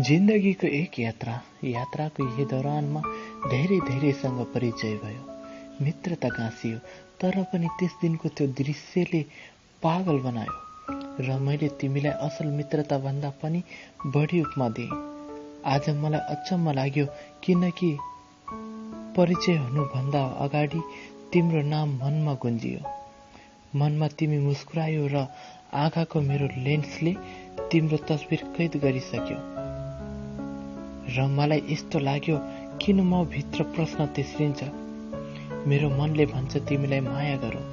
जिन्दगीको एक यात्राको यही दौरानमा धेरैसँग परिचय भयो, मित्रता गाँसियो। तर पनि त्यस दिनको त्यो दृश्यले पागल बनायो र मैले तिमीलाई असल मित्रता भन्दा पनि बढी उपमा दिएँ। आज मलाई अचम्म लाग्यो, किनकि परिचय हुनुभन्दा अगाडि तिम्रो नाम मनमा गुन्जियो। मनमा तिमी मुस्कुरायो र आँखाको मेरो लेन्सले तिम्रो तस्बिर कैद गरिसक्यो र मलाई यस्तो लाग्यो, किन म भित्र प्रश्न तेस्रिन्छ। मेरो मनले भन्छ तिमीलाई माया गरौँ,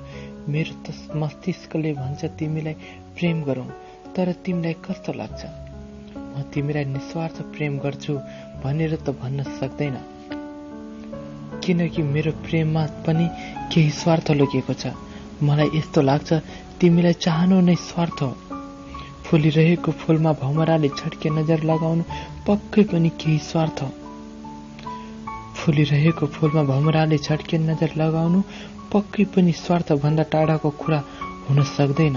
मेरो मस्तिष्कले भन्छ तिमीलाई प्रेम गरौँ। तर तिमीलाई कस्तो लाग्छ? म तिमीलाई निस्वार्थ प्रेम गर्छु भनेर त भन्न सक्दैन, किनकि मेरो प्रेममा पनि केही स्वार्थ लुकेको छ। मलाई यस्तो लाग्छ तिमीलाई चाहनु नै स्वार्थ हो। फुलिरहेको फूलमा भौमराले छड्के नजर लगाउनु पक्कै पनि केही स्वार्थ हो। फुलिरहेको फूलमा भौमराले छड्के नजर लगाउनु पक्कै पनि स्वार्थ भन्दा टाढाको कुरा हुन सक्दैन।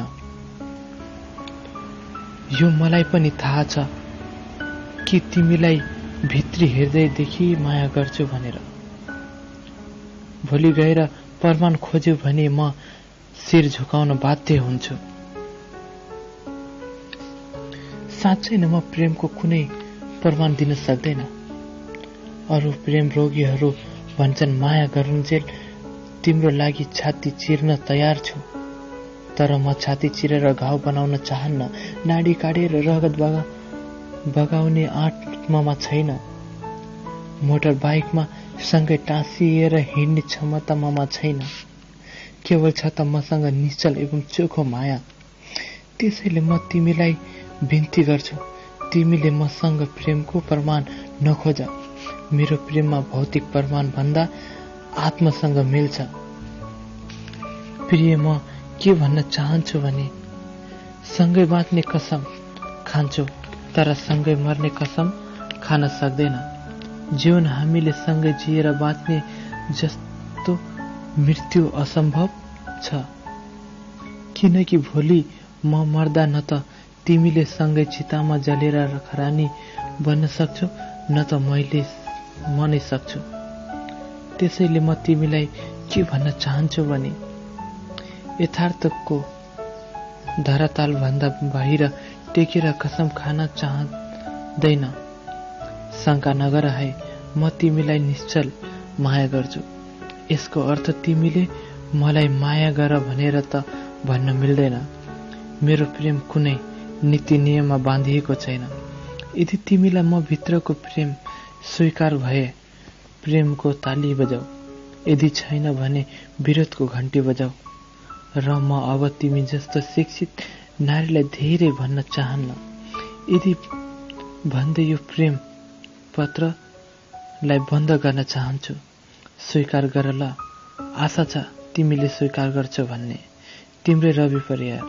यो मलाई पनि थाहा छ कि तिमीलाई भित्री हृदयदेखि माया गर्छु भनेर। भोलि गएर प्रमाण खोज्यो भने म शिर झुकाउन बाध्य हुन्छु। साँच्चै नै म प्रेमको कुनै प्रमाण दिन सक्दैन। अरू प्रेम रोगीहरू भन्छन् माया गरुन्जेल तिम्रो लागि छाती चिर्न तयार छु। तर म छाती चिरेर घाउ बनाउन चाहन्न, नाडी काटेर रगत बगाउने आँट ममा छैन। मोटर बाइकमा सँगै टाँसिएर हिँड्ने क्षमता ममा छैन। केवल छ त मसँग निश्चल एवं चोखो माया। त्यसैले म तिमीलाई बिन्ती गर्छु, तिमीले मसँग प्रेमको प्रमाण नखोज। मेरो प्रेममा भौतिक प्रमाण भन्दा आत्मासँग मिल्छ। प्रिय, म के भन्न चाहन्छु भने सँगै बाँच्ने कसम खान्छु, तर सँगै मर्ने कसम खान सक्दैन। जीवन हामीले सँगै जिएर बाँच्ने जस्तो मृत्यु असम्भव छ, किनकि भोलि म मर्दा न त तिमीले सँगै चितामा जलेर खरानी बन्न सक्छौ, न त म नै सक्छु। त्यसैले म तिमीलाई के भन्न चाहन्छु भने यथार्थको धराताल भन्दा बाहिर टेकेर कसम खान चाहदैन। शंका नगर है, म तिमीलाई निश्चल माया गर्छु। यसको अर्थ तिमीले मलाई माया गर भनेर त भन्न मिल्दैन। मेरो प्रेम कुनै नीति नियममा बाँधिएको छैन। यदि तिमीलाई म भित्रको प्रेम स्वीकार भए प्रेमको ताली बजाऊ, यदि छैन भने विरोधको घण्टी बजाऊ। र म अब तिमी जस्तो शिक्षित नारीलाई धेरै भन्न चाहन्न। यदि भन्दै यो प्रेम पत्रलाई बन्द गर्न चाहन्छु। स्वीकार गर ल। आशा छ तिमीले स्वीकार गर्छौ भन्ने। तिम्रै रवि परियार।